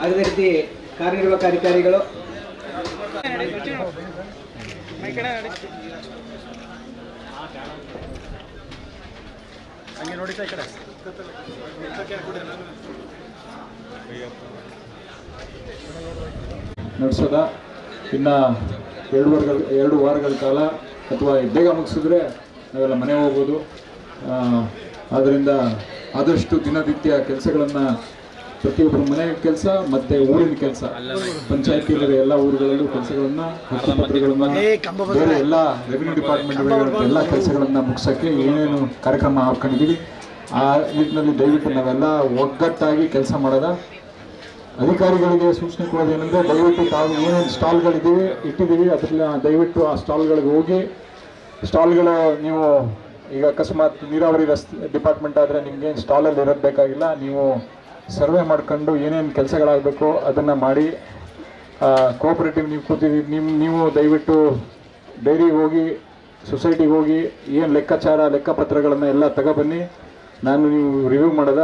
ಅದೇ ರೀತಿ ಕಾರ್ಯನಿರ್ವಾಹಕ ಅಧಿಕಾರಿಗಳು ನಡೆಸೋದ ಇನ್ನು 2 ವಾರಗಳ ಕಾಲ ಅಥವಾ ಬೇಗ ಮುಗಿಸಿದ್ರೆ ನಾವೆಲ್ಲ ಮನೆ ಹೋಗ್ಬೋದು. ಆದ್ದರಿಂದ ಆದಷ್ಟು ದಿನನಿತ್ಯ ಕೆಲಸಗಳನ್ನು ಪ್ರತಿಯೊಬ್ಬರ ಮನೆ ಕೆಲಸ ಮತ್ತು ಊರಿನ ಕೆಲಸ ಪಂಚಾಯತಿಗಳ ಎಲ್ಲ ಊರುಗಳಲ್ಲೂ ಕೆಲಸಗಳನ್ನು ಹಕ್ಕುಪತ್ರಗಳನ್ನು ಬೇರೆ ಎಲ್ಲ ರೆವಿನ್ಯೂ ಡಿಪಾರ್ಟ್ಮೆಂಟ್ ಎಲ್ಲ ಕೆಲಸಗಳನ್ನು ಮುಗಿಸೋಕ್ಕೆ ಏನೇನು ಕಾರ್ಯಕ್ರಮ ಹಾಕೊಂಡಿದ್ದೀವಿ ಆ ನಿಟ್ಟಿನಲ್ಲಿ ದಯವಿಟ್ಟು ನಾವೆಲ್ಲ ಒಗ್ಗಟ್ಟಾಗಿ ಕೆಲಸ ಮಾಡೋದ. ಅಧಿಕಾರಿಗಳಿಗೆ ಸೂಚನೆ ಕೊಡೋದೇನೆಂದರೆ ದಯವಿಟ್ಟು ತಾವು ಏನೇನು ಸ್ಟಾಲ್ಗಳಿದ್ದೀವಿ ಇಟ್ಟಿದ್ದೀವಿ ಅದರಲ್ಲಿ ದಯವಿಟ್ಟು ಆ ಸ್ಟಾಲ್ಗಳಿಗೆ ಹೋಗಿ ಸ್ಟಾಲ್ಗಳು ನೀವು ಈಗ ಅಕಸ್ಮಾತ್ ನೀರಾವರಿ ರಸ್ತೆ ಡಿಪಾರ್ಟ್ಮೆಂಟ್ ಆದರೆ ನಿಮಗೇನು ಸ್ಟಾಲಲ್ಲಿ ಇರೋದು ಬೇಕಾಗಿಲ್ಲ, ನೀವು ಸರ್ವೆ ಮಾಡ್ಕೊಂಡು ಏನೇನು ಕೆಲಸಗಳಾಗಬೇಕು ಅದನ್ನು ಮಾಡಿ. ಕೋಆಪರೇಟಿವ್ ನೀವು ಕೂತಿದ್ದೀವಿ ನೀವು ದಯವಿಟ್ಟು ಡೈರಿಗೆ ಹೋಗಿ ಸೊಸೈಟಿಗೆ ಹೋಗಿ ಏನು ಲೆಕ್ಕಪತ್ರಗಳನ್ನು ಎಲ್ಲ ತಗೊಬನ್ನಿ. ನಾನು ನೀವು ರಿವ್ಯೂ ಮಾಡೋದ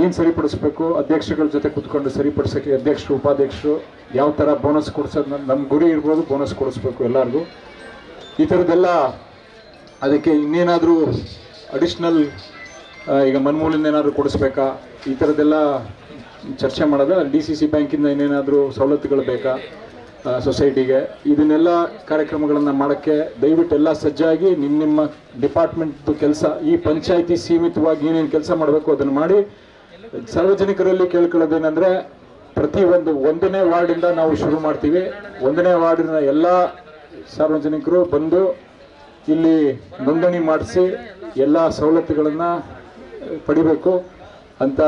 ಏನು ಸರಿಪಡಿಸ್ಬೇಕು ಅಧ್ಯಕ್ಷಗಳ ಜೊತೆ ಕೂತ್ಕೊಂಡು ಸರಿಪಡಿಸೋಕ್ಕೆ ಅಧ್ಯಕ್ಷರು ಉಪಾಧ್ಯಕ್ಷರು ಯಾವ ಥರ ಬೋನಸ್ ಕೊಡಿಸೋದು ನಮ್ಮ ಗುರಿ ಇರ್ಬೋದು, ಬೋನಸ್ ಕೊಡಿಸ್ಬೇಕು ಎಲ್ಲರಿಗೂ. ಈ ಥರದ್ದೆಲ್ಲ ಅದಕ್ಕೆ ಇನ್ನೇನಾದರೂ ಅಡಿಷ್ನಲ್ ಈಗ ಮನ್ಮೂಲಿಂದ ಏನಾದರೂ ಕೊಡಿಸ್ಬೇಕಾ ಈ ಥರದ್ದೆಲ್ಲ ಚರ್ಚೆ ಮಾಡೋದ. DCC ಬ್ಯಾಂಕಿಂದ ಏನೇನಾದರೂ ಸವಲತ್ತುಗಳು ಬೇಕಾ ಸೊಸೈಟಿಗೆ, ಇದನ್ನೆಲ್ಲ ಕಾರ್ಯಕ್ರಮಗಳನ್ನು ಮಾಡೋಕ್ಕೆ ದಯವಿಟ್ಟು ಎಲ್ಲ ಸಜ್ಜಾಗಿ ನಿಮ್ಮ ಡಿಪಾರ್ಟ್ಮೆಂಟ್ ಕೆಲಸ ಈ ಪಂಚಾಯಿತಿ ಸೀಮಿತವಾಗಿ ಏನೇನು ಕೆಲಸ ಮಾಡಬೇಕು ಅದನ್ನು ಮಾಡಿ. ಸಾರ್ವಜನಿಕರಲ್ಲಿ ಕೇಳ್ಕೊಳ್ಳೋದೇನೆಂದರೆ ಒಂದನೇ ವಾರ್ಡಿಂದ ನಾವು ಶುರು ಮಾಡ್ತೀವಿ. 1ನೇ ವಾರ್ಡಿನ ಎಲ್ಲ ಸಾರ್ವಜನಿಕರು ಬಂದು ಇಲ್ಲಿ ನೋಂದಣಿ ಮಾಡಿಸಿ ಎಲ್ಲ ಸವಲತ್ತುಗಳನ್ನು ಪಡಿಬೇಕು ಅಂತ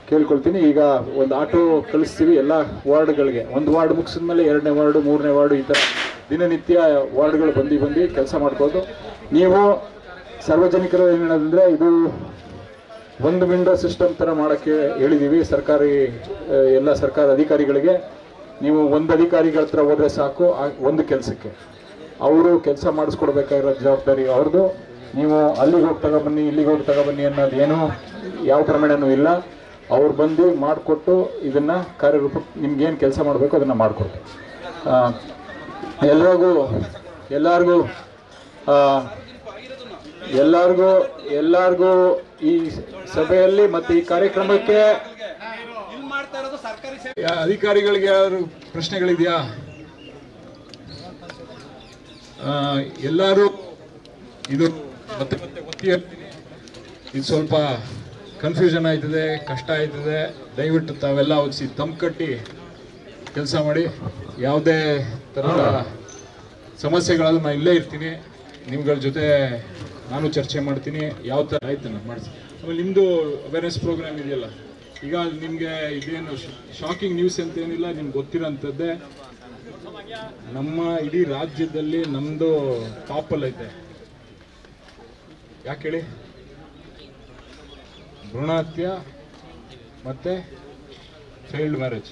ಕೇಳ್ಕೊಳ್ತೀನಿ. ಈಗ ಒಂದು ಆಟೋ ಕಳಿಸ್ತೀವಿ ಎಲ್ಲ ವಾರ್ಡ್ಗಳಿಗೆ. 1 ವಾರ್ಡ್ ಮುಗಿಸಿದ್ಮೇಲೆ 2ನೇ ವಾರ್ಡು 3ನೇ ವಾರ್ಡು ಈ ಥರ ದಿನನಿತ್ಯ ವಾರ್ಡ್ಗಳು ಬಂದು ಕೆಲಸ ಮಾಡ್ಬೋದು. ನೀವು ಸಾರ್ವಜನಿಕರು ಏನೇನಂದರೆ ಇದು ಒಂದು ವಿಂಡೋ ಸಿಸ್ಟಮ್ ಥರ ಮಾಡೋಕ್ಕೆ ಹೇಳಿದ್ದೀವಿ ಎಲ್ಲ ಸರ್ಕಾರಿ ಅಧಿಕಾರಿಗಳಿಗೆ. ನೀವು ಒಂದು ಅಧಿಕಾರಿಗಳ ಹತ್ರ ಹೋದರೆ ಸಾಕು ಒಂದು ಕೆಲಸಕ್ಕೆ, ಅವರು ಕೆಲಸ ಮಾಡಿಸ್ಕೊಡ್ಬೇಕಾಗಿರೋ ಜವಾಬ್ದಾರಿ ಅವ್ರದ್ದು. ನೀವು ಅಲ್ಲಿಗೆ ಹೋಗಿ ತಗೊಬನ್ನಿ ಇಲ್ಲಿಗೆ ಹೋಗಿ ತಗೊಬನ್ನಿ ಅನ್ನೋದು ಏನೂ ಯಾವ ಪ್ರಮಾಣನೂ ಇಲ್ಲ. ಅವ್ರು ಬಂದು ಮಾಡಿಕೊಟ್ಟು ಇದನ್ನು ಕಾರ್ಯರೂಪ ನಿಮ್ಗೇನು ಕೆಲಸ ಮಾಡಬೇಕು ಅದನ್ನು ಮಾಡಿಕೊಡ್ತಾರೆ. ಎಲ್ಲರಿಗೂ ಈ ಸಭೆಯಲ್ಲಿ ಮತ್ತು ಈ ಕಾರ್ಯಕ್ರಮಕ್ಕೆ ಅಧಿಕಾರಿಗಳಿಗೆ ಯಾರು ಪ್ರಶ್ನೆಗಳಿದೆಯಾ? ಎಲ್ಲರೂ ಇದು ಮತ್ತೆ ಒತ್ತಿ ಹೇಳ್ತೀನಿ, ಇದು ಸ್ವಲ್ಪ ಕನ್ಫ್ಯೂಷನ್ ಆಯ್ತದೆ, ಕಷ್ಟ ಆಯ್ತದೆ. ದಯವಿಟ್ಟು ತಾವೆಲ್ಲ ಓದಿಸಿ ದಮ್ ಕಟ್ಟಿ ಕೆಲಸ ಮಾಡಿ. ಯಾವುದೇ ಥರದ ಸಮಸ್ಯೆಗಳಾದ್ರೂ ನಾನು ಇಲ್ಲೇ ಇರ್ತೀನಿ, ನಿಮ್ಗಳ ಜೊತೆ ನಾನು ಚರ್ಚೆ ಮಾಡ್ತೀನಿ. ಯಾವ ಥರ ಆಯ್ತು ನಾನು ಮಾಡಿಸಿ. ಆಮೇಲೆ ನಿಮ್ಮದು ಅವೇರ್ನೆಸ್ ಪ್ರೋಗ್ರಾಮ್ ಇದೆಯಲ್ಲ, ಈಗ ನಿಮಗೆ ಇದೇನು ಶಾಕಿಂಗ್ ನ್ಯೂಸ್ ಅಂತ ಏನಿಲ್ಲ, ನಿಮ್ಗೆ ಗೊತ್ತಿರೋಂಥದ್ದೇ. ನಮ್ಮ ಇಡೀ ರಾಜ್ಯದಲ್ಲಿ ನಮ್ಮದು ಟಾಪಲ್ಲಿ ಐತೆ. ಯಾಕೆ ಹೇಳಿ? ಭ್ರೂಣ ಹತ್ಯೆ ಮತ್ತು ಚೈಲ್ಡ್ ಮ್ಯಾರೇಜ್.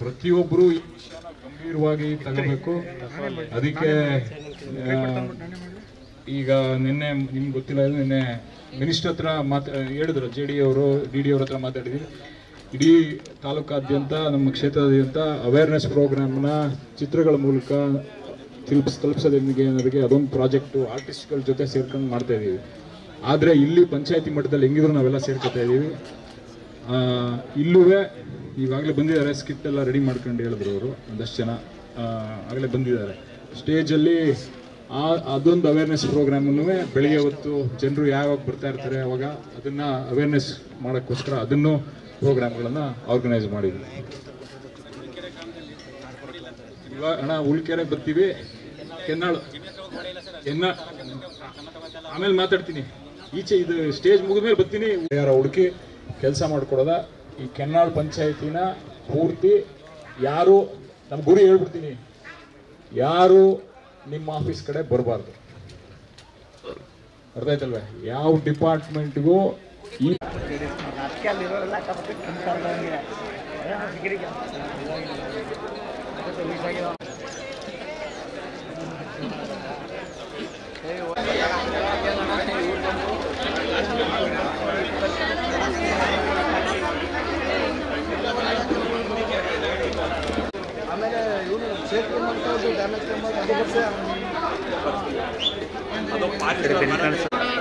ಪ್ರತಿಯೊಬ್ಬರು ಈ ವಿಷಯನ ಗಂಭೀರವಾಗಿ ತಗೋಬೇಕು. ಅದಕ್ಕೆ ಈಗ ನಿನ್ನೆ ನಿಮ್ಗೆ ಗೊತ್ತಿಲ್ಲ, ನಿನ್ನೆ ಮಿನಿಸ್ಟರ್ ಹತ್ರ ಹೇಳಿದ್ರು, JD ಅವರು DD ಅವ್ರ ಹತ್ರ ಮಾತಾಡಿದ್ವಿ. ಇಡೀ ತಾಲೂಕಾದ್ಯಂತ ನಮ್ಮ ಕ್ಷೇತ್ರದಾದ್ಯಂತ ಅವೇರ್ನೆಸ್ ಪ್ರೋಗ್ರಾಮ್ನ ಚಿತ್ರಗಳ ಮೂಲಕ ತಲುಪಿಸೋದಕ್ಕೆ ಅನ್ನೋದಕ್ಕೆ ಅದೊಂದು ಪ್ರಾಜೆಕ್ಟು ಆರ್ಟಿಸ್ಟ್ಗಳ ಜೊತೆ ಸೇರ್ಕೊಂಡು ಮಾಡ್ತಾ ಇದ್ದೀವಿ. ಆದರೆ ಇಲ್ಲಿ ಪಂಚಾಯತಿ ಮಟ್ಟದಲ್ಲಿ ಹೆಂಗಿದ್ರು ನಾವೆಲ್ಲ ಸೇರ್ಕೊತಾ ಇದ್ದೀವಿ. ಇಲ್ಲೂ ಈಗಾಗಲೇ ಬಂದಿದ್ದಾರೆ, ಸ್ಕಿಟ್ ಎಲ್ಲ ರೆಡಿ ಮಾಡ್ಕೊಂಡು ಹೇಳಿದ್ರು ಅವರು. ಒಂದಷ್ಟು ಜನ ಆಗಲೇ ಬಂದಿದ್ದಾರೆ. ಸ್ಟೇಜಲ್ಲಿ ಅದೊಂದು ಅವೇರ್ನೆಸ್ ಪ್ರೋಗ್ರಾಮನ್ನು ಬೆಳಿಗ್ಗೆ ಹೊತ್ತು ಜನರು ಯಾವಾಗ ಬರ್ತಾ ಇರ್ತಾರೆ ಅವಾಗ ಅದನ್ನು ಅವೇರ್ನೆಸ್ ಮಾಡೋಕ್ಕೋಸ್ಕರ ಅದನ್ನು ಪ್ರೋಗ್ರಾಮ್ಗಳನ್ನು ಆರ್ಗನೈಸ್ ಮಾಡಿದ್ವಿ. ಇವಾಗ ಉಳ್ಕೆರೆ ಬರ್ತೀವಿ, ಕೆನ್ನಾಳು ಆಮೇಲೆ ಮಾತಾಡ್ತೀನಿ. ಈಚೆ ಇದು ಸ್ಟೇಜ್ ಮುಗಿದ್ಮೇಲೆ ಬರ್ತೀನಿ. ಯಾರ ಹುಡುಕಿ ಕೆಲಸ ಮಾಡಿಕೊಡೋದ. ಈ ಕೆನ್ನಾಳು ಪಂಚಾಯತಿನ ಪೂರ್ತಿ ಯಾರು ನಮ್ಮ ಗುರಿ ಹೇಳ್ಬಿಡ್ತೀನಿ, ಯಾರು ನಿಮ್ಮ ಆಫೀಸ್ ಕಡೆ ಬರಬಾರ್ದು. ಅರ್ಥ ಆಯ್ತಲ್ವೇ? ಯಾವ ಡಿಪಾರ್ಟ್ಮೆಂಟ್ಗೂ ಈ ಸೇಫ್ಟಿ ಮಾಡ್ಕೊಂಡು ಡ್ಯಾಮೇಜ್ ಮಾಡ್ಕೊಂಡು ಅದು